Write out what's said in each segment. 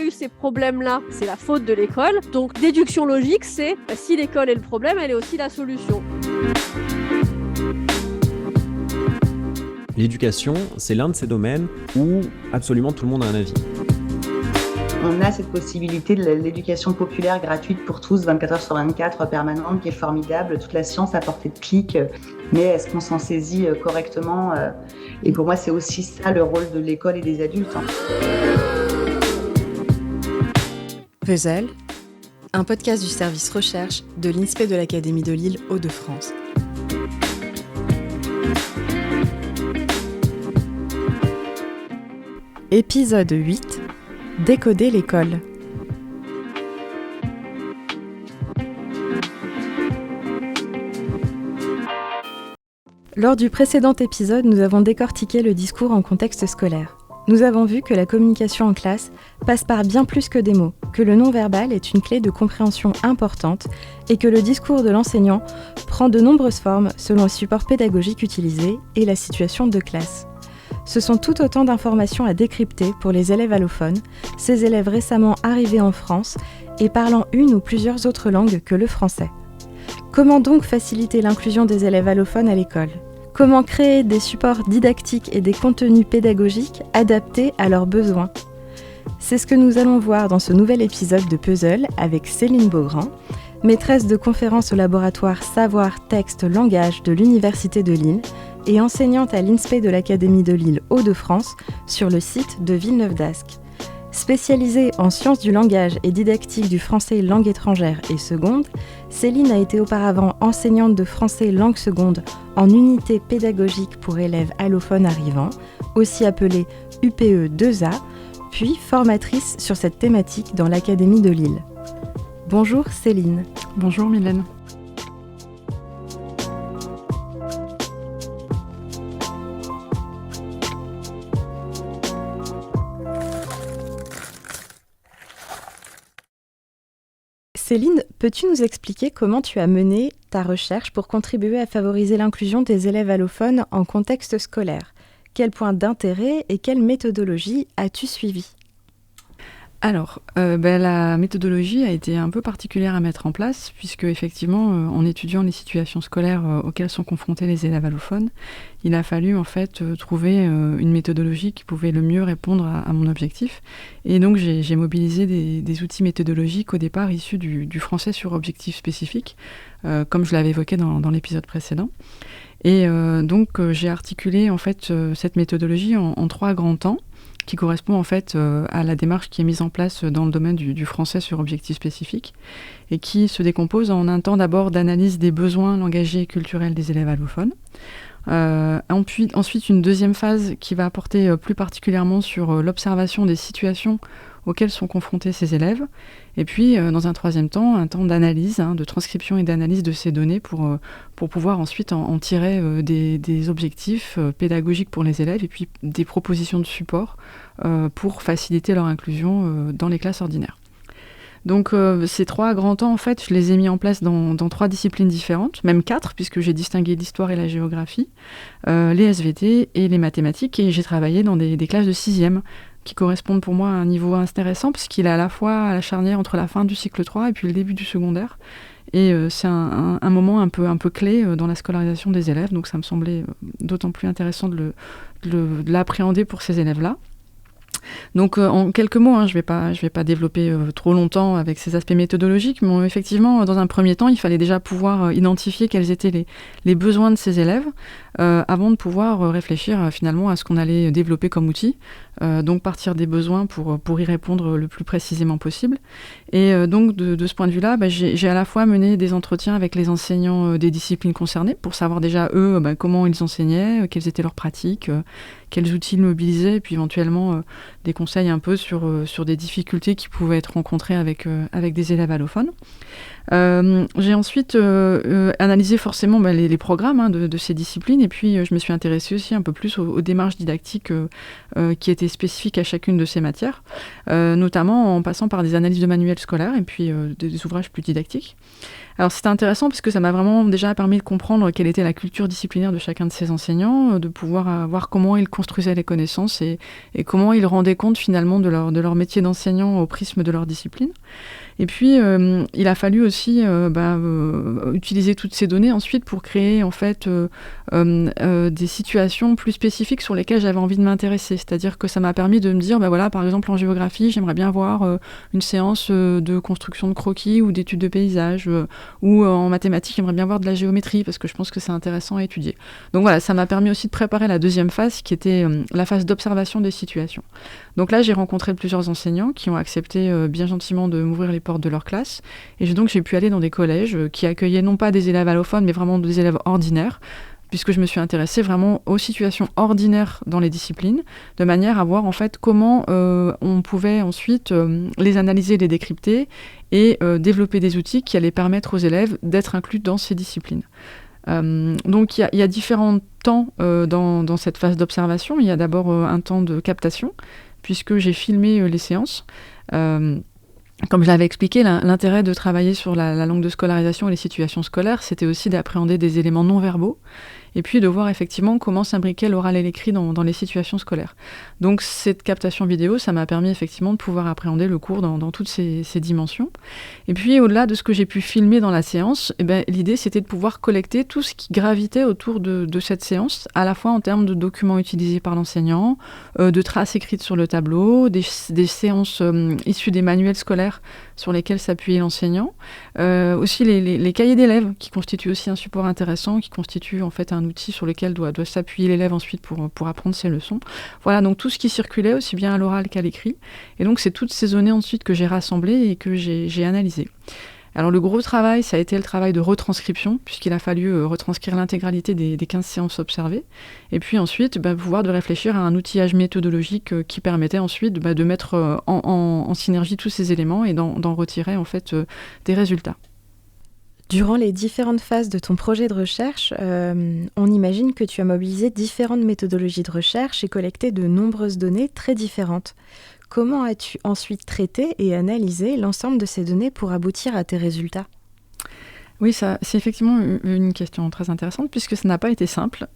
eu ces problèmes-là, c'est la faute de l'école. Donc déduction logique, c'est si l'école est le problème, elle est aussi la solution. L'éducation, c'est l'un de ces domaines où absolument tout le monde a un avis. On a cette possibilité de l'éducation populaire gratuite pour tous, 24 heures sur 24, permanente, qui est formidable, toute la science à portée de clic, mais est-ce qu'on s'en saisit correctement? Et pour moi, c'est aussi ça le rôle de l'école et des adultes. Puzzle, un podcast du service recherche de l'INSPE de l'Académie de Lille Hauts-de-France. Épisode 8. Décoder l'école. Lors du précédent épisode, nous avons décortiqué le discours en contexte scolaire. Nous avons vu que la communication en classe passe par bien plus que des mots, que le non-verbal est une clé de compréhension importante et que le discours de l'enseignant prend de nombreuses formes selon le support pédagogique utilisé et la situation de classe. Ce sont tout autant d'informations à décrypter pour les élèves allophones, ces élèves récemment arrivés en France et parlant une ou plusieurs autres langues que le français. Comment donc faciliter l'inclusion des élèves allophones à l'école ? Comment créer des supports didactiques et des contenus pédagogiques adaptés à leurs besoins ? C'est ce que nous allons voir dans ce nouvel épisode de Puzzle avec Céline Beaugrand, maîtresse de conférences au laboratoire Savoir, Texte, Langage de l'Université de Lille et enseignante à l'INSPE de l'Académie de Lille Hauts-de-France sur le site de Villeneuve d'Ascq. Spécialisée en sciences du langage et didactique du français langue étrangère et seconde, Céline a été auparavant enseignante de français langue seconde en unité pédagogique pour élèves allophones arrivants, aussi appelée UPE 2A, puis formatrice sur cette thématique dans l'Académie de Lille. Bonjour Céline. Bonjour Mylène. Céline, peux-tu nous expliquer comment tu as mené ta recherche pour contribuer à favoriser l'inclusion des élèves allophones en contexte scolaire ? Quels points d'intérêt et quelle méthodologie as-tu suivi ? Alors, la méthodologie a été un peu particulière à mettre en place, puisque effectivement, en étudiant les situations scolaires auxquelles sont confrontés les élèves allophones, il a fallu en fait trouver une méthodologie qui pouvait le mieux répondre à mon objectif. Et donc, j'ai mobilisé des outils méthodologiques au départ issus du français sur objectif spécifique, comme je l'avais évoqué dans l'épisode précédent. Et donc, j'ai articulé en fait cette méthodologie en 3 grands temps, qui correspond en fait à la démarche qui est mise en place dans le domaine du français sur objectif spécifique et qui se décompose en un temps d'abord d'analyse des besoins langagiers et culturels des élèves allophones. Ensuite, une deuxième phase qui va porter plus particulièrement sur l'observation des situations auxquelles sont confrontés ces élèves. Et puis, dans un troisième temps, un temps d'analyse, de transcription et d'analyse de ces données pour pouvoir ensuite en tirer des objectifs pédagogiques pour les élèves et puis des propositions de support pour faciliter leur inclusion dans les classes ordinaires. Donc ces 3 grands temps, en fait, je les ai mis en place dans 3 disciplines différentes, même 4, puisque j'ai distingué l'histoire et la géographie, les SVT et les mathématiques, et j'ai travaillé dans des classes de 6e, qui correspondent pour moi à un niveau intéressant, parce qu'il est à la fois à la charnière entre la fin du cycle 3 et puis le début du secondaire. Et c'est un moment un peu clé dans la scolarisation des élèves, donc ça me semblait d'autant plus intéressant de l'appréhender pour ces élèves-là. Donc en quelques mots, je vais pas développer trop longtemps avec ces aspects méthodologiques, mais effectivement, dans un premier temps, il fallait déjà pouvoir identifier quels étaient les besoins de ces élèves avant de pouvoir réfléchir finalement à ce qu'on allait développer comme outil. Donc partir des besoins pour y répondre le plus précisément possible. Et donc de ce point de vue-là, j'ai à la fois mené des entretiens avec les enseignants des disciplines concernées pour savoir déjà eux comment ils enseignaient, quelles étaient leurs pratiques, quels outils ils mobilisaient, et puis éventuellement des conseils un peu sur des difficultés qui pouvaient être rencontrées avec des élèves allophones. J'ai ensuite analysé forcément les programmes de ces disciplines, et puis je me suis intéressée aussi un peu plus aux démarches didactiques qui étaient spécifiques à chacune de ces matières, notamment en passant par des analyses de manuels scolaires et puis des ouvrages plus didactiques. Alors c'était intéressant parce que ça m'a vraiment déjà permis de comprendre quelle était la culture disciplinaire de chacun de ces enseignants, de pouvoir voir comment ils construisaient les connaissances et comment ils rendaient compte finalement de leur métier d'enseignant au prisme de leur discipline. Et puis, il a fallu aussi utiliser toutes ces données ensuite pour créer en fait des situations plus spécifiques sur lesquelles j'avais envie de m'intéresser. C'est-à-dire que ça m'a permis de me dire, par exemple en géographie, j'aimerais bien voir une séance de construction de croquis ou d'études de paysage, ou en mathématiques, j'aimerais bien voir de la géométrie parce que je pense que c'est intéressant à étudier. Donc voilà, ça m'a permis aussi de préparer la deuxième phase qui était la phase d'observation des situations. Donc là, j'ai rencontré plusieurs enseignants qui ont accepté bien gentiment de m'ouvrir les portes de leur classe. Et donc, j'ai pu aller dans des collèges qui accueillaient non pas des élèves allophones, mais vraiment des élèves ordinaires, puisque je me suis intéressée vraiment aux situations ordinaires dans les disciplines, de manière à voir en fait comment on pouvait ensuite les analyser, les décrypter et développer des outils qui allaient permettre aux élèves d'être inclus dans ces disciplines. Donc il y a différents temps dans cette phase d'observation. Il y a d'abord un temps de captation, puisque j'ai filmé les séances. Comme je l'avais expliqué, l'intérêt de travailler sur la langue de scolarisation et les situations scolaires, c'était aussi d'appréhender des éléments non verbaux et puis de voir effectivement comment s'imbriquait l'oral et l'écrit dans les situations scolaires. Donc cette captation vidéo, ça m'a permis effectivement de pouvoir appréhender le cours dans toutes ces dimensions. Et puis au-delà de ce que j'ai pu filmer dans la séance, l'idée c'était de pouvoir collecter tout ce qui gravitait autour de cette séance, à la fois en termes de documents utilisés par l'enseignant, de traces écrites sur le tableau, des séances issues des manuels scolaires sur lesquels s'appuyait l'enseignant, aussi les cahiers d'élèves qui constituent aussi un support intéressant, qui constituent en fait un outil sur lequel doit s'appuyer l'élève ensuite pour apprendre ses leçons. Voilà, donc tout ce qui circulait aussi bien à l'oral qu'à l'écrit. Et donc c'est toutes ces données ensuite que j'ai rassemblées et que j'ai analysées. Alors le gros travail, ça a été le travail de retranscription, puisqu'il a fallu retranscrire l'intégralité des 15 séances observées, et puis ensuite pouvoir de réfléchir à un outillage méthodologique qui permettait ensuite de mettre en synergie tous ces éléments et d'en retirer en fait des résultats. Durant les différentes phases de ton projet de recherche, on imagine que tu as mobilisé différentes méthodologies de recherche et collecté de nombreuses données très différentes. Comment as-tu ensuite traité et analysé l'ensemble de ces données pour aboutir à tes résultats ? Oui, ça, c'est effectivement une question très intéressante puisque ça n'a pas été simple.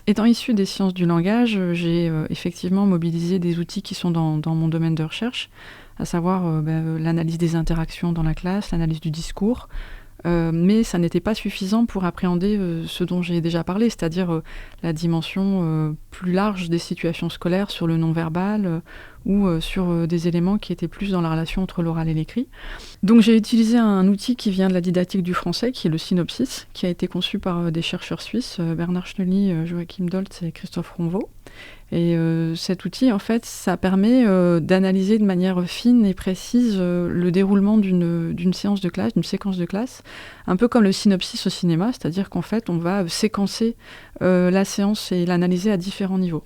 Étant issu des sciences du langage, j'ai effectivement mobilisé des outils qui sont dans mon domaine de recherche, à savoir l'analyse des interactions dans la classe, l'analyse du discours, mais ça n'était pas suffisant pour appréhender ce dont j'ai déjà parlé, c'est-à-dire la dimension plus large des situations scolaires sur le non-verbal ou sur des éléments qui étaient plus dans la relation entre l'oral et l'écrit. Donc j'ai utilisé un outil qui vient de la didactique du français, qui est le Synopsis, qui a été conçu par des chercheurs suisses, Bernard Schnelly, Joachim Doltz et Christophe Ronvaux. Et cet outil, en fait, ça permet d'analyser de manière fine et précise le déroulement d'une séance de classe, d'une séquence de classe, un peu comme le synopsis au cinéma, c'est-à-dire qu'en fait, on va séquencer la séance et l'analyser à différents niveaux.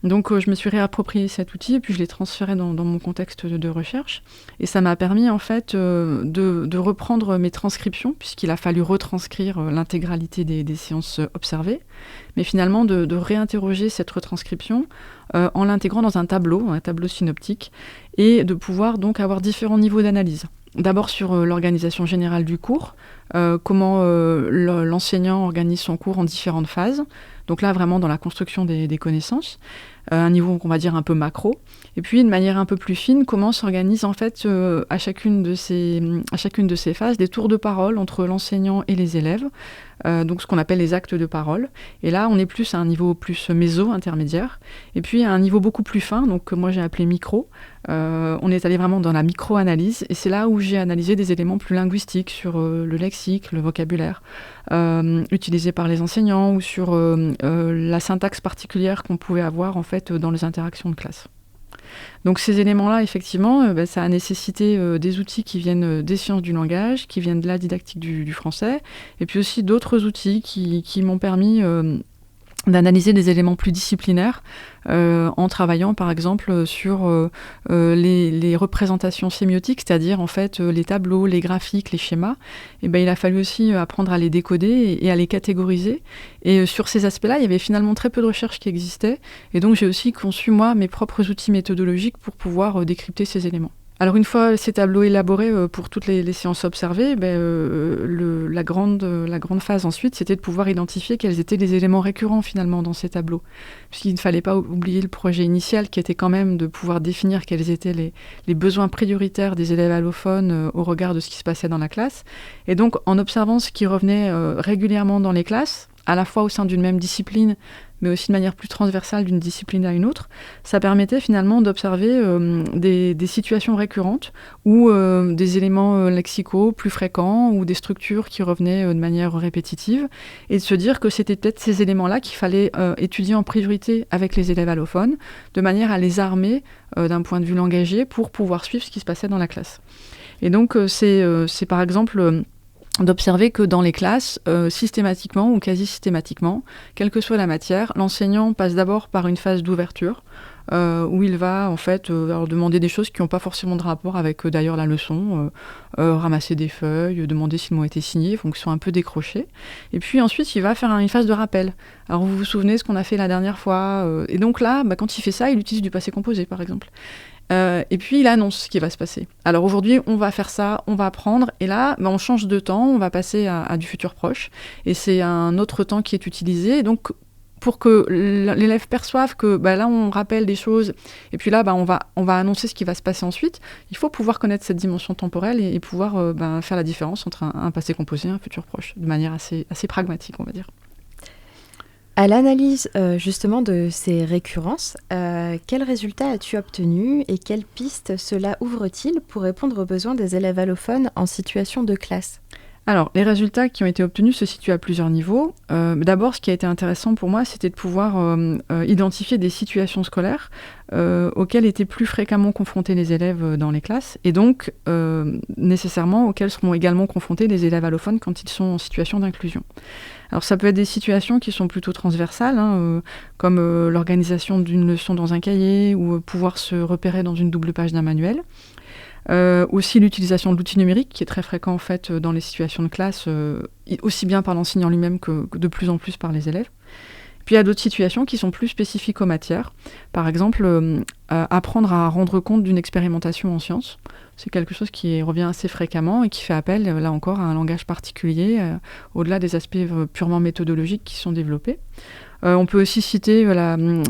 Donc je me suis réapproprié cet outil et puis je l'ai transféré dans mon contexte de recherche. Et ça m'a permis en fait de reprendre mes transcriptions, puisqu'il a fallu retranscrire l'intégralité des séances observées, mais finalement de réinterroger cette retranscription en l'intégrant dans un tableau synoptique, et de pouvoir donc avoir différents niveaux d'analyse. D'abord sur l'organisation générale du cours, comment l'enseignant organise son cours en différentes phases. Donc là, vraiment dans la construction des connaissances, un niveau qu'on va dire un peu macro. Et puis, de manière un peu plus fine, comment s'organise en fait à chacune de ces phases des tours de parole entre l'enseignant et les élèves, donc ce qu'on appelle les actes de parole. Et là, on est plus à un niveau plus méso, intermédiaire. Et puis, à un niveau beaucoup plus fin, donc que moi j'ai appelé micro. On est allé vraiment dans la micro-analyse. Et c'est là où j'ai analysé des éléments plus linguistiques sur le lexique, le vocabulaire, utilisé par les enseignants, ou sur la syntaxe particulière qu'on pouvait avoir en fait dans les interactions de classe. Donc ces éléments-là, effectivement, ça a nécessité des outils qui viennent des sciences du langage, qui viennent de la didactique du français, et puis aussi d'autres outils qui m'ont permis d'analyser des éléments plus disciplinaires en travaillant par exemple sur les représentations sémiotiques, c'est-à-dire en fait les tableaux, les graphiques, les schémas. Et ben, il a fallu aussi apprendre à les décoder et à les catégoriser. Et sur ces aspects-là, il y avait finalement très peu de recherches qui existaient. Et donc j'ai aussi conçu moi mes propres outils méthodologiques pour pouvoir décrypter ces éléments. Alors une fois ces tableaux élaborés pour toutes les séances observées, la grande phase ensuite, c'était de pouvoir identifier quels étaient les éléments récurrents finalement dans ces tableaux. Puisqu'il ne fallait pas oublier le projet initial qui était quand même de pouvoir définir quels étaient les besoins prioritaires des élèves allophones au regard de ce qui se passait dans la classe. Et donc en observant ce qui revenait régulièrement dans les classes, à la fois au sein d'une même discipline, mais aussi de manière plus transversale d'une discipline à une autre, ça permettait finalement d'observer des situations récurrentes ou des éléments lexicaux plus fréquents ou des structures qui revenaient de manière répétitive et de se dire que c'était peut-être ces éléments-là qu'il fallait étudier en priorité avec les élèves allophones, de manière à les armer d'un point de vue langagier pour pouvoir suivre ce qui se passait dans la classe. Et donc c'est par exemple d'observer que dans les classes, systématiquement ou quasi systématiquement, quelle que soit la matière, l'enseignant passe d'abord par une phase d'ouverture, où il va en fait leur demander des choses qui n'ont pas forcément de rapport avec d'ailleurs la leçon, ramasser des feuilles, demander s'ils m'ont été signés, donc ils sont un peu décrochés. Et puis ensuite, il va faire une phase de rappel. Alors vous vous souvenez ce qu'on a fait la dernière fois, et donc là, quand il fait ça, il utilise du passé composé par exemple. Et puis il annonce ce qui va se passer. Alors aujourd'hui, on va faire ça, on va apprendre, et là, on change de temps, on va passer à du futur proche, et c'est un autre temps qui est utilisé. Et donc, pour que l'élève perçoive que là, on rappelle des choses, et puis là, on va annoncer ce qui va se passer ensuite, il faut pouvoir connaître cette dimension temporelle et pouvoir faire la différence entre un passé composé et un futur proche, de manière assez pragmatique, on va dire. À l'analyse justement de ces récurrences, quels résultats as-tu obtenus et quelles pistes cela ouvre-t-il pour répondre aux besoins des élèves allophones en situation de classe ? Alors, les résultats qui ont été obtenus se situent à plusieurs niveaux. D'abord, ce qui a été intéressant pour moi, c'était de pouvoir identifier des situations scolaires auxquelles étaient plus fréquemment confrontés les élèves dans les classes, et donc nécessairement auxquelles seront également confrontés les élèves allophones quand ils sont en situation d'inclusion. Alors ça peut être des situations qui sont plutôt transversales, comme l'organisation d'une leçon dans un cahier ou pouvoir se repérer dans une double page d'un manuel. Aussi l'utilisation de l'outil numérique qui est très fréquent en fait dans les situations de classe, aussi bien par l'enseignant lui-même que de plus en plus par les élèves. Puis il y a d'autres situations qui sont plus spécifiques aux matières. Par exemple, apprendre à rendre compte d'une expérimentation en sciences. C'est quelque chose qui revient assez fréquemment et qui fait appel, là encore, à un langage particulier, au-delà des aspects purement méthodologiques qui sont développés. On peut aussi citer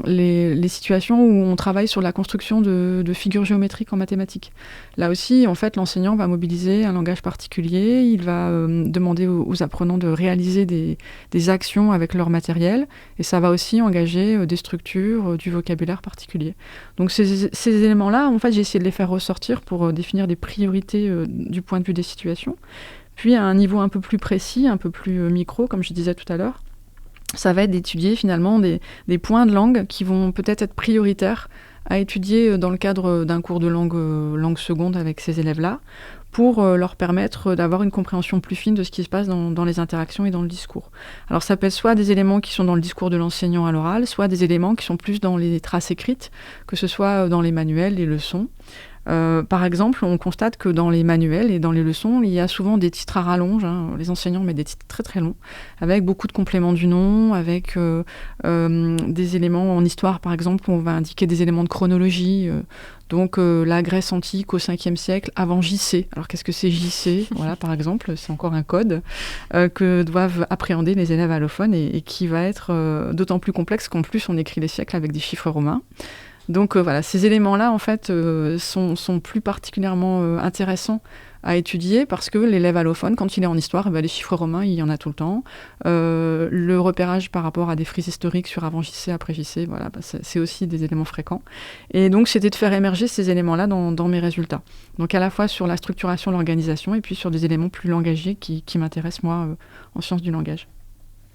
les situations où on travaille sur la construction de figures géométriques en mathématiques. Là aussi, en fait, l'enseignant va mobiliser un langage particulier, il va demander aux apprenants de réaliser des actions avec leur matériel, et ça va aussi engager des structures, du vocabulaire particulier. Donc ces éléments-là, en fait, j'ai essayé de les faire ressortir pour définir des priorités du point de vue des situations. Puis à un niveau un peu plus précis, un peu plus micro, comme je disais tout à l'heure, ça va être d'étudier finalement des points de langue qui vont peut-être être prioritaires à étudier dans le cadre d'un cours de langue seconde avec ces élèves-là, pour leur permettre d'avoir une compréhension plus fine de ce qui se passe dans les interactions et dans le discours. Alors ça peut être soit des éléments qui sont dans le discours de l'enseignant à l'oral, soit des éléments qui sont plus dans les traces écrites, que ce soit dans les manuels, les leçons. Par exemple, on constate que dans les manuels et dans les leçons, il y a souvent des titres à rallonge. Les enseignants mettent des titres très très longs, avec beaucoup de compléments du nom, avec des éléments en histoire, par exemple, où on va indiquer des éléments de chronologie. Donc la Grèce antique au 5e siècle, avant JC. Alors qu'est-ce que c'est JC ? Voilà, par exemple, c'est encore un code que doivent appréhender les élèves allophones et qui va être d'autant plus complexe qu'en plus on écrit les siècles avec des chiffres romains. Donc voilà, ces éléments-là, en fait, sont plus particulièrement intéressants à étudier parce que l'élève allophone, quand il est en histoire, les chiffres romains, il y en a tout le temps. Le repérage par rapport à des frises historiques sur avant JC, après JC, voilà, c'est aussi des éléments fréquents. Et donc, c'était de faire émerger ces éléments-là dans mes résultats. Donc, à la fois sur la structuration, l'organisation, et puis sur des éléments plus langagiers qui m'intéressent, moi, en sciences du langage.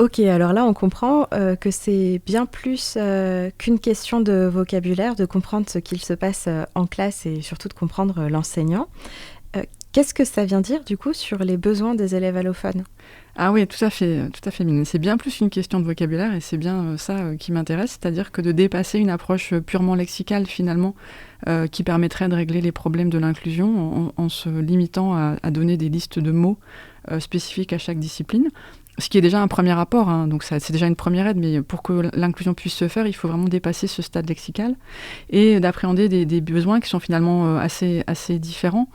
Ok, alors là, on comprend que c'est bien plus qu'une question de vocabulaire, de comprendre ce qu'il se passe en classe et surtout de comprendre l'enseignant. Qu'est-ce que ça vient dire du coup sur les besoins des élèves allophones ? Ah oui, tout à fait, Mylène. C'est bien plus une question de vocabulaire et c'est bien ça qui m'intéresse, c'est-à-dire que de dépasser une approche purement lexicale finalement qui permettrait de régler les problèmes de l'inclusion en se limitant à donner des listes de mots spécifiques à chaque discipline. Ce qui est déjà un premier apport, hein, donc c'est déjà une première aide, mais pour que l'inclusion puisse se faire, il faut vraiment dépasser ce stade lexical et d'appréhender des besoins qui sont finalement assez différents.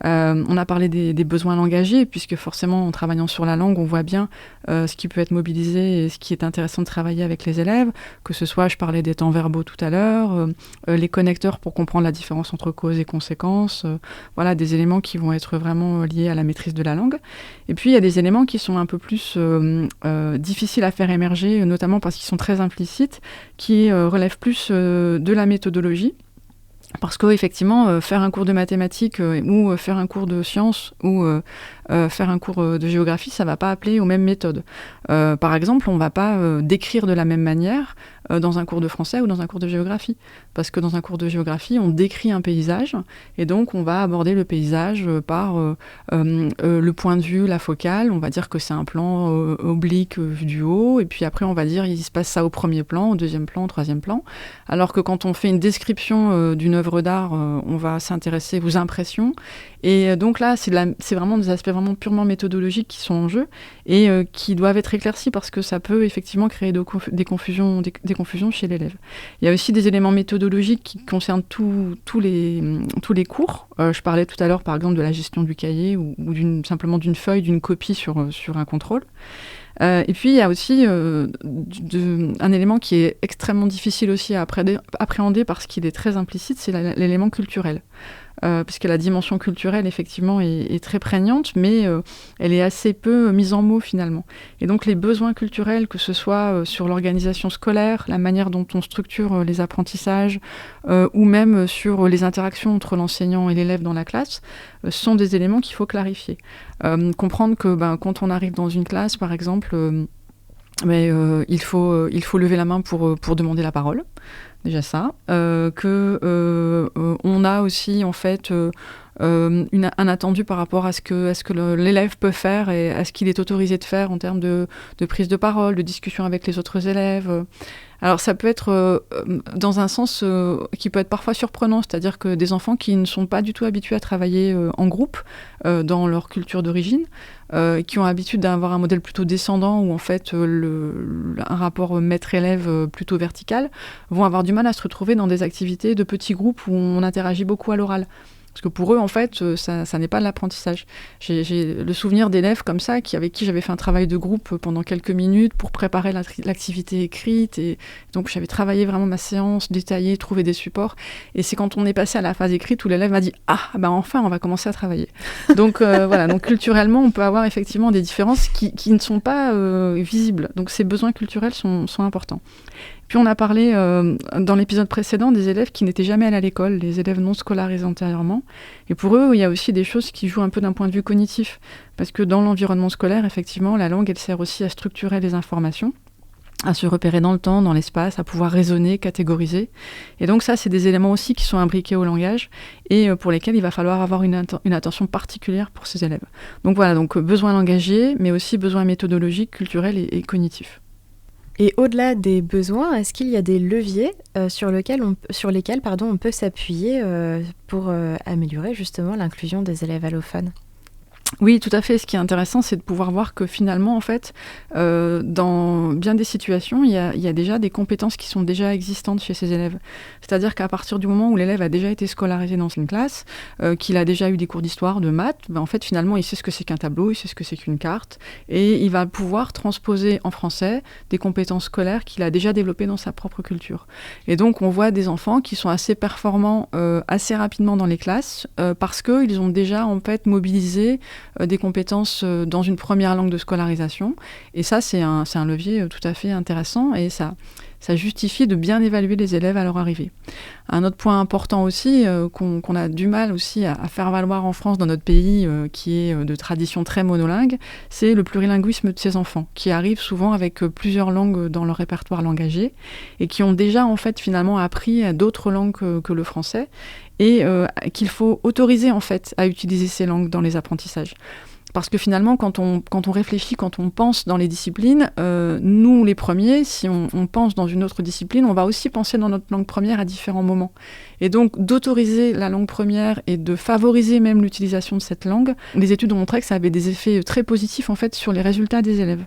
On a parlé des besoins langagiers, puisque forcément, en travaillant sur la langue, on voit bien ce qui peut être mobilisé et ce qui est intéressant de travailler avec les élèves, que ce soit, je parlais des temps verbaux tout à l'heure, les connecteurs pour comprendre la différence entre cause et conséquence, voilà, des éléments qui vont être vraiment liés à la maîtrise de la langue. Et puis, il y a des éléments qui sont un peu plus difficiles à faire émerger, notamment parce qu'ils sont très implicites, qui relèvent plus de la méthodologie. Parce qu'effectivement, faire un cours de mathématiques ou faire un cours de sciences ou faire un cours de géographie, ça ne va pas appeler aux mêmes méthodes. Par exemple, on ne va pas décrire de la même manière dans un cours de français ou dans un cours de géographie. Parce que dans un cours de géographie, on décrit un paysage et donc on va aborder le paysage par le point de vue, la focale. On va dire que c'est un plan oblique vu du haut et puis après on va dire il se passe ça au premier plan, au deuxième plan, au troisième plan. Alors que quand on fait une description d'une œuvre d'art, on va s'intéresser aux impressions. Et donc là, c'est vraiment des aspects vraiment purement méthodologiques qui sont en jeu et qui doivent être éclaircis parce que ça peut effectivement créer des confusions chez l'élève. Il y a aussi des éléments méthodologiques qui concernent tous les cours. Je parlais tout à l'heure par exemple de la gestion du cahier ou simplement d'une feuille, d'une copie sur un contrôle. Et puis il y a aussi un élément qui est extrêmement difficile aussi à appréhender parce qu'il est très implicite, c'est l'élément culturel. Puisque la dimension culturelle, effectivement, est très prégnante, mais elle est assez peu mise en mots, finalement. Et donc, les besoins culturels, que ce soit sur l'organisation scolaire, la manière dont on structure les apprentissages, ou même sur les interactions entre l'enseignant et l'élève dans la classe, sont des éléments qu'il faut clarifier. Comprendre que quand on arrive dans une classe, par exemple, il faut lever la main pour demander la parole. Déjà ça, on a aussi en fait un attendu par rapport à ce que l'élève peut faire et à ce qu'il est autorisé de faire en termes de prise de parole, de discussion avec les autres élèves. Alors ça peut être dans un sens qui peut être parfois surprenant, c'est-à-dire que des enfants qui ne sont pas du tout habitués à travailler en groupe dans leur culture d'origine, qui ont l'habitude d'avoir un modèle plutôt descendant ou en fait un rapport maître-élève plutôt vertical, vont avoir du mal à se retrouver dans des activités de petits groupes où on interagit beaucoup à l'oral. Parce que pour eux, en fait, ça n'est pas de l'apprentissage. J'ai le souvenir d'élèves comme ça, avec qui j'avais fait un travail de groupe pendant quelques minutes pour préparer l'activité écrite. Et donc, j'avais travaillé vraiment ma séance, détaillé, trouvé des supports. Et c'est quand on est passé à la phase écrite où l'élève m'a dit « Ah, enfin, on va commencer à travailler ». Donc, voilà. Donc, culturellement, on peut avoir effectivement des différences qui ne sont pas visibles. Donc, ces besoins culturels sont importants. Puis on a parlé dans l'épisode précédent des élèves qui n'étaient jamais allés à l'école, les élèves non scolarisés antérieurement. Et pour eux, il y a aussi des choses qui jouent un peu d'un point de vue cognitif. Parce que dans l'environnement scolaire, effectivement, la langue, elle sert aussi à structurer les informations, à se repérer dans le temps, dans l'espace, à pouvoir raisonner, catégoriser. Et donc ça, c'est des éléments aussi qui sont imbriqués au langage et pour lesquels il va falloir avoir une attention particulière pour ces élèves. Donc voilà, besoins langagiers, mais aussi besoins méthodologiques, culturels et cognitifs. Et au-delà des besoins, est-ce qu'il y a des leviers sur lesquels on peut s'appuyer pour améliorer justement l'inclusion des élèves allophones ? Oui, tout à fait. Ce qui est intéressant, c'est de pouvoir voir que finalement, en fait, dans bien des situations, il y a déjà des compétences qui sont déjà existantes chez ces élèves. C'est-à-dire qu'à partir du moment où l'élève a déjà été scolarisé dans une classe, qu'il a déjà eu des cours d'histoire, de maths, en fait, finalement, il sait ce que c'est qu'un tableau, il sait ce que c'est qu'une carte, et il va pouvoir transposer en français des compétences scolaires qu'il a déjà développées dans sa propre culture. Et donc, on voit des enfants qui sont assez performants assez rapidement dans les classes parce qu'ils ont déjà, en fait, mobilisé des compétences dans une première langue de scolarisation. Et ça, c'est un levier tout à fait intéressant et ça justifie de bien évaluer les élèves à leur arrivée. Un autre point important aussi, qu'on a du mal aussi à faire valoir en France, dans notre pays, qui est de tradition très monolingue, c'est le plurilinguisme de ces enfants, qui arrivent souvent avec plusieurs langues dans leur répertoire langagier et qui ont déjà en fait finalement appris d'autres langues que le français et qu'il faut autoriser en fait à utiliser ces langues dans les apprentissages. Parce que finalement, quand on réfléchit, quand on pense dans les disciplines, nous les premiers, si on pense dans une autre discipline, on va aussi penser dans notre langue première à différents moments. Et donc d'autoriser la langue première et de favoriser même l'utilisation de cette langue, les études ont montré que ça avait des effets très positifs en fait sur les résultats des élèves.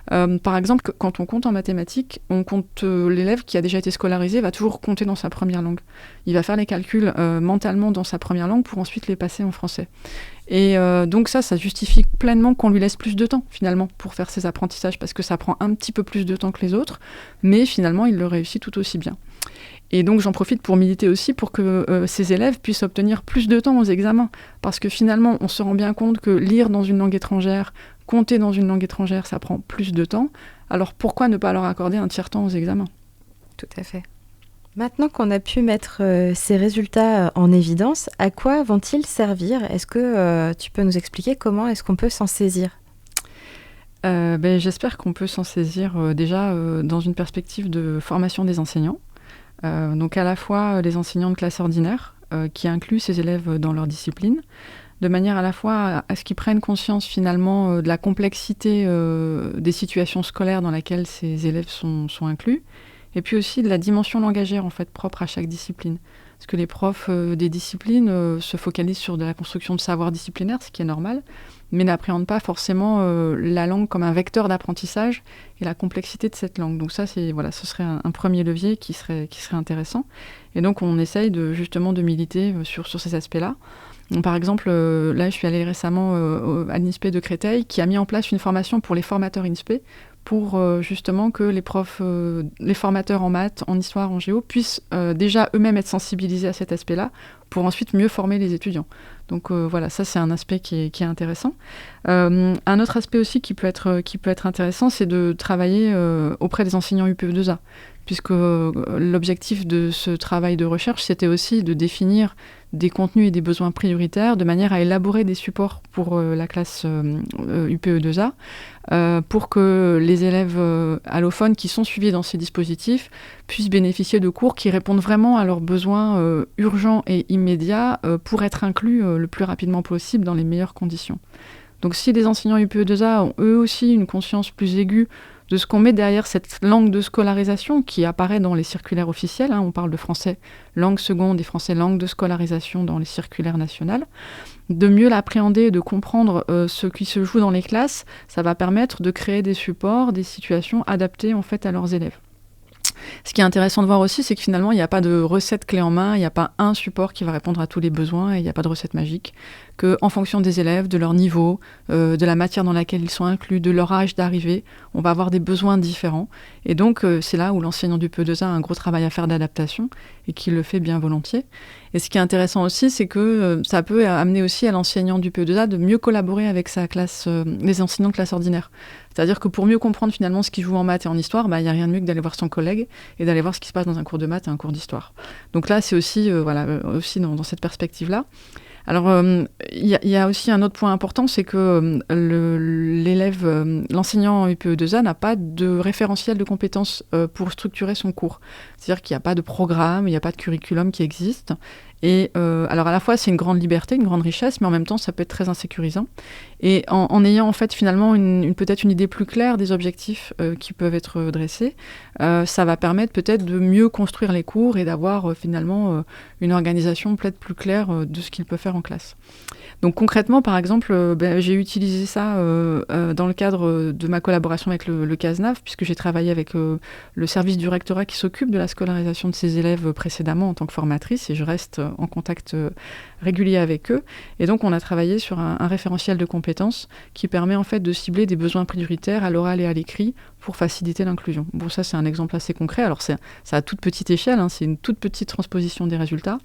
Par exemple, quand on compte en mathématiques, on compte l'élève qui a déjà été scolarisé va toujours compter dans sa première langue. Il va faire les calculs mentalement dans sa première langue pour ensuite les passer en français. Et donc ça justifie pleinement qu'on lui laisse plus de temps finalement pour faire ses apprentissages parce que ça prend un petit peu plus de temps que les autres, mais finalement il le réussit tout aussi bien. Et donc j'en profite pour militer aussi pour que ces élèves puissent obtenir plus de temps aux examens parce que finalement on se rend bien compte que lire dans une langue étrangère, compter dans une langue étrangère, ça prend plus de temps. Alors pourquoi ne pas leur accorder un tiers-temps aux examens ? Tout à fait. Maintenant qu'on a pu mettre ces résultats en évidence, à quoi vont-ils servir ? Est-ce que tu peux nous expliquer comment est-ce qu'on peut s'en saisir ? J'espère qu'on peut s'en saisir déjà dans une perspective de formation des enseignants. Donc à la fois les enseignants de classe ordinaire qui incluent ces élèves dans leur discipline, de manière à la fois à ce qu'ils prennent conscience finalement de la complexité des situations scolaires dans lesquelles ces élèves sont inclus, et puis aussi de la dimension langagière en fait propre à chaque discipline. Parce que les profs des disciplines se focalisent sur de la construction de savoirs disciplinaires, ce qui est normal, mais n'appréhendent pas forcément la langue comme un vecteur d'apprentissage et la complexité de cette langue. Donc ça, ce serait un premier levier qui serait intéressant. Et donc on essaye justement de militer sur ces aspects-là. Donc, par exemple, là, je suis allée récemment à l'INSPE de Créteil, qui a mis en place une formation pour les formateurs INSPE, pour justement que les formateurs en maths, en histoire, en géo, puissent déjà eux-mêmes être sensibilisés à cet aspect-là, pour ensuite mieux former les étudiants. Donc ça c'est un aspect qui est intéressant. Un autre aspect aussi qui peut être intéressant, c'est de travailler auprès des enseignants UPE2A, puisque l'objectif de ce travail de recherche, c'était aussi de définir des contenus et des besoins prioritaires de manière à élaborer des supports pour la classe UPE2A, pour que les élèves allophones qui sont suivis dans ces dispositifs puissent bénéficier de cours qui répondent vraiment à leurs besoins urgents et immédiats pour être inclus le plus rapidement possible dans les meilleures conditions. Donc si les enseignants UPE2A ont eux aussi une conscience plus aiguë de ce qu'on met derrière cette langue de scolarisation qui apparaît dans les circulaires officielles, on parle de français langue seconde et français langue de scolarisation dans les circulaires nationales, de mieux l'appréhender, de comprendre ce qui se joue dans les classes, ça va permettre de créer des supports, des situations adaptées en fait à leurs élèves. Ce qui est intéressant de voir aussi, c'est que finalement, il n'y a pas de recette clé en main, il n'y a pas un support qui va répondre à tous les besoins et il n'y a pas de recette magique. Qu'en fonction des élèves, de leur niveau, de la matière dans laquelle ils sont inclus, de leur âge d'arrivée, on va avoir des besoins différents. Et donc, c'est là où l'enseignant du PE2A a un gros travail à faire d'adaptation et qu'il le fait bien volontiers. Et ce qui est intéressant aussi, c'est que ça peut amener aussi à l'enseignant du PE2A de mieux collaborer avec sa classe, les enseignants de classe ordinaire. C'est-à-dire que pour mieux comprendre finalement ce qui joue en maths et en histoire, il n'y a rien de mieux que d'aller voir son collègue et d'aller voir ce qui se passe dans un cours de maths et un cours d'histoire. Donc là, c'est aussi, aussi dans cette perspective-là. Alors, il y a aussi un autre point important, c'est que l'enseignant UPE2A n'a pas de référentiel de compétences pour structurer son cours. C'est-à-dire qu'il n'y a pas de programme, il n'y a pas de curriculum qui existe. Et alors à la fois c'est une grande liberté, une grande richesse, mais en même temps ça peut être très insécurisant. Et en ayant en fait finalement peut-être une idée plus claire des objectifs qui peuvent être dressés, ça va permettre peut-être de mieux construire les cours et d'avoir finalement une organisation peut-être plus claire de ce qu'il peut faire en classe. Donc concrètement, par exemple, j'ai utilisé ça dans le cadre de ma collaboration avec le CASNAF, puisque j'ai travaillé avec le service du rectorat qui s'occupe de la scolarisation de ses élèves précédemment en tant que formatrice, et je reste en contact régulier avec eux. Et donc on a travaillé sur un référentiel de compétences qui permet en fait de cibler des besoins prioritaires à l'oral et à l'écrit pour faciliter l'inclusion. Bon, ça c'est un exemple assez concret. Alors c'est à toute petite échelle, c'est une toute petite transposition des résultats.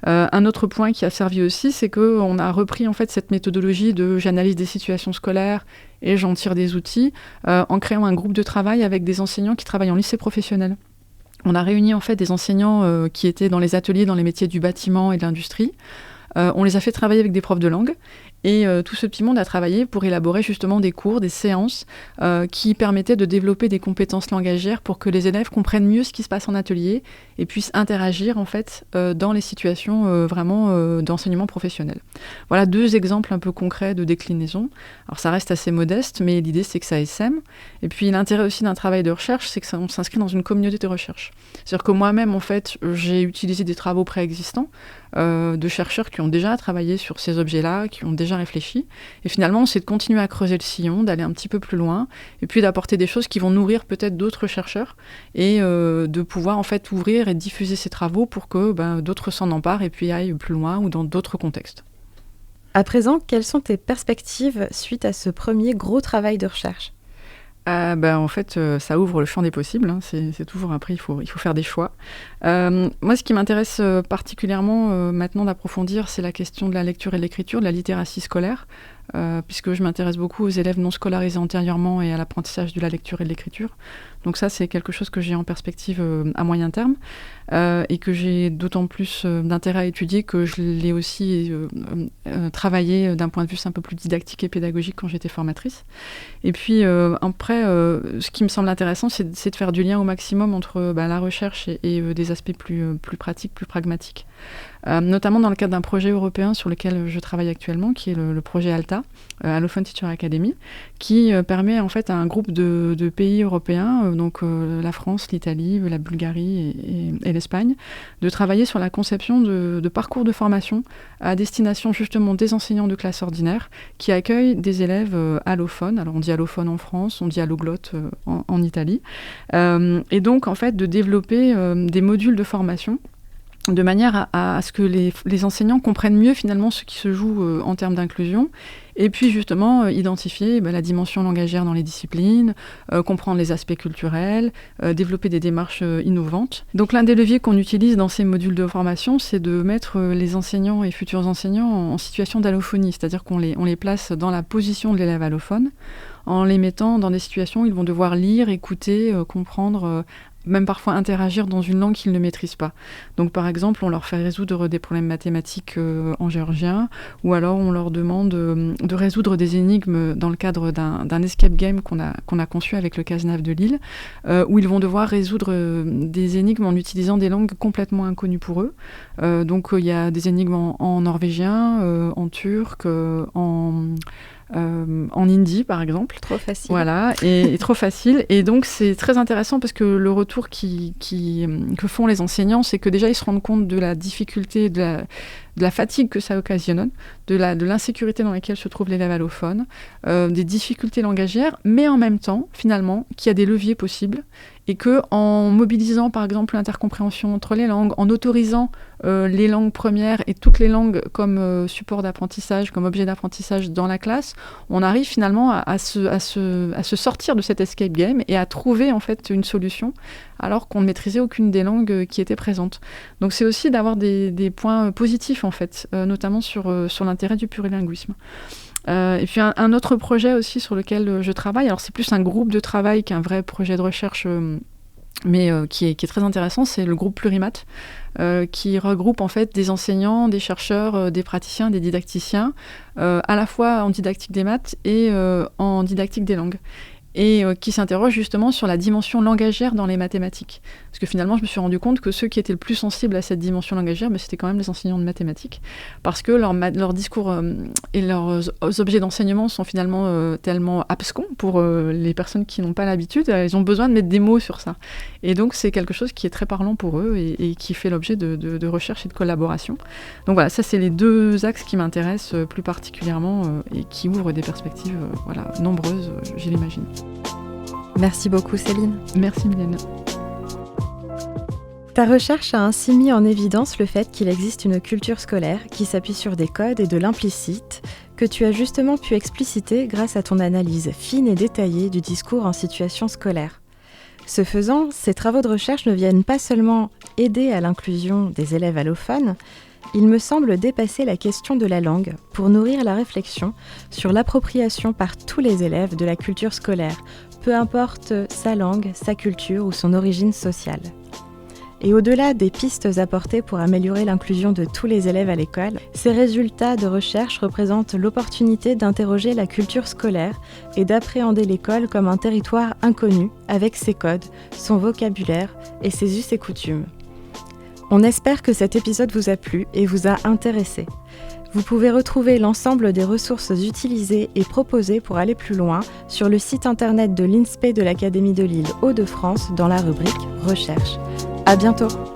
Un autre point qui a servi aussi, c'est qu'on a repris en fait cette méthodologie de j'analyse des situations scolaires et j'en tire des outils en créant un groupe de travail avec des enseignants qui travaillent en lycée professionnel. On a réuni en fait des enseignants qui étaient dans les ateliers, dans les métiers du bâtiment et de l'industrie. On les a fait travailler avec des profs de langue Et tout ce petit monde a travaillé pour élaborer justement des cours, des séances qui permettaient de développer des compétences langagières pour que les élèves comprennent mieux ce qui se passe en atelier et puissent interagir en fait dans les situations vraiment d'enseignement professionnel. Voilà 2 exemples un peu concrets de déclinaison. Alors ça reste assez modeste, mais l'idée c'est que ça essaime. Et puis l'intérêt aussi d'un travail de recherche, c'est que on s'inscrit dans une communauté de recherche. C'est-à-dire que moi-même en fait, j'ai utilisé des travaux préexistants de chercheurs qui ont déjà travaillé sur ces objets-là, qui ont déjà réfléchi. Et finalement, c'est de continuer à creuser le sillon, d'aller un petit peu plus loin, et puis d'apporter des choses qui vont nourrir peut-être d'autres chercheurs, et de pouvoir en fait ouvrir et diffuser ces travaux pour que d'autres s'en emparent et puis aillent plus loin ou dans d'autres contextes. À présent, quelles sont tes perspectives suite à ce premier gros travail de recherche ? En fait, ça ouvre le champ des possibles. Hein. C'est toujours après, il faut faire des choix. Moi, ce qui m'intéresse particulièrement maintenant d'approfondir, c'est la question de la lecture et de l'écriture, de la littératie scolaire, puisque je m'intéresse beaucoup aux élèves non scolarisés antérieurement et à l'apprentissage de la lecture et de l'écriture. Donc ça, c'est quelque chose que j'ai en perspective à moyen terme et que j'ai d'autant plus d'intérêt à étudier que je l'ai aussi travaillé d'un point de vue un peu plus didactique et pédagogique quand j'étais formatrice. Et puis après, ce qui me semble intéressant, c'est de faire du lien au maximum entre la recherche et des aspects plus pratiques, plus pragmatiques. Notamment dans le cadre d'un projet européen sur lequel je travaille actuellement, qui est le projet ALTA, Allophone Teacher Academy, qui permet en fait à un groupe de pays européens, donc la France, l'Italie, la Bulgarie et l'Espagne, de travailler sur la conception de parcours de formation à destination justement des enseignants de classe ordinaire qui accueillent des élèves allophones. Alors on dit allophone en France, on dit alloglotte en Italie. Et donc en fait de développer des modules de formation de manière à ce que les enseignants comprennent mieux finalement ce qui se joue en termes d'inclusion, et puis justement identifier la dimension langagière dans les disciplines, comprendre les aspects culturels, développer des démarches innovantes. Donc l'un des leviers qu'on utilise dans ces modules de formation, c'est de mettre les enseignants et futurs enseignants en situation d'allophonie, c'est-à-dire qu'on les place dans la position de l'élève allophone, en les mettant dans des situations où ils vont devoir lire, écouter, comprendre, même parfois interagir dans une langue qu'ils ne maîtrisent pas. Donc par exemple, on leur fait résoudre des problèmes mathématiques en géorgien, ou alors on leur demande de résoudre des énigmes dans le cadre d'un escape game qu'on a conçu avec le CASNAV de Lille, où ils vont devoir résoudre des énigmes en utilisant des langues complètement inconnues pour eux. Donc il y a des énigmes en norvégien, en turc, en hindi par exemple. Trop facile. Voilà, et trop facile. Et donc c'est très intéressant parce que le retour que font les enseignants, c'est que déjà ils se rendent compte de la difficulté, de la fatigue que ça occasionne, de l'insécurité dans laquelle se trouve l'élève allophone, des difficultés langagières, mais en même temps, finalement, qu'il y a des leviers possibles et qu'en mobilisant, par exemple, l'intercompréhension entre les langues, en autorisant les langues premières et toutes les langues comme support d'apprentissage, comme objet d'apprentissage dans la classe, on arrive finalement à se sortir de cet escape game et à trouver en fait une solution alors qu'on ne maîtrisait aucune des langues qui étaient présentes. Donc c'est aussi d'avoir des points positifs en fait, notamment sur l'intérêt du plurilinguisme. Et puis un autre projet aussi sur lequel je travaille, alors c'est plus un groupe de travail qu'un vrai projet de recherche, mais qui est très intéressant, c'est le groupe Plurimat, qui regroupe en fait des enseignants, des chercheurs, des praticiens, des didacticiens, à la fois en didactique des maths et en didactique des langues. Et qui s'interroge justement sur la dimension langagière dans les mathématiques. Parce que finalement, je me suis rendu compte que ceux qui étaient le plus sensibles à cette dimension langagière, c'était quand même les enseignants de mathématiques. Parce que leur discours et leurs objets d'enseignement sont finalement tellement abscons pour les personnes qui n'ont pas l'habitude. Elles ont besoin de mettre des mots sur ça. Et donc, c'est quelque chose qui est très parlant pour eux et qui fait l'objet de recherche et de collaboration. Donc voilà, ça, c'est les 2 axes qui m'intéressent plus particulièrement et qui ouvrent des perspectives nombreuses, je l'imagine. Merci beaucoup Céline. Merci Mylène. Ta recherche a ainsi mis en évidence le fait qu'il existe une culture scolaire qui s'appuie sur des codes et de l'implicite que tu as justement pu expliciter grâce à ton analyse fine et détaillée du discours en situation scolaire. Ce faisant, ces travaux de recherche ne viennent pas seulement aider à l'inclusion des élèves allophones, il me semble dépasser la question de la langue pour nourrir la réflexion sur l'appropriation par tous les élèves de la culture scolaire, peu importe sa langue, sa culture ou son origine sociale. Et au-delà des pistes apportées pour améliorer l'inclusion de tous les élèves à l'école, ces résultats de recherche représentent l'opportunité d'interroger la culture scolaire et d'appréhender l'école comme un territoire inconnu avec ses codes, son vocabulaire et ses us et coutumes. On espère que cet épisode vous a plu et vous a intéressé. Vous pouvez retrouver l'ensemble des ressources utilisées et proposées pour aller plus loin sur le site internet de l'INSPE de l'Académie de Lille Hauts-de-France dans la rubrique Recherche. À bientôt!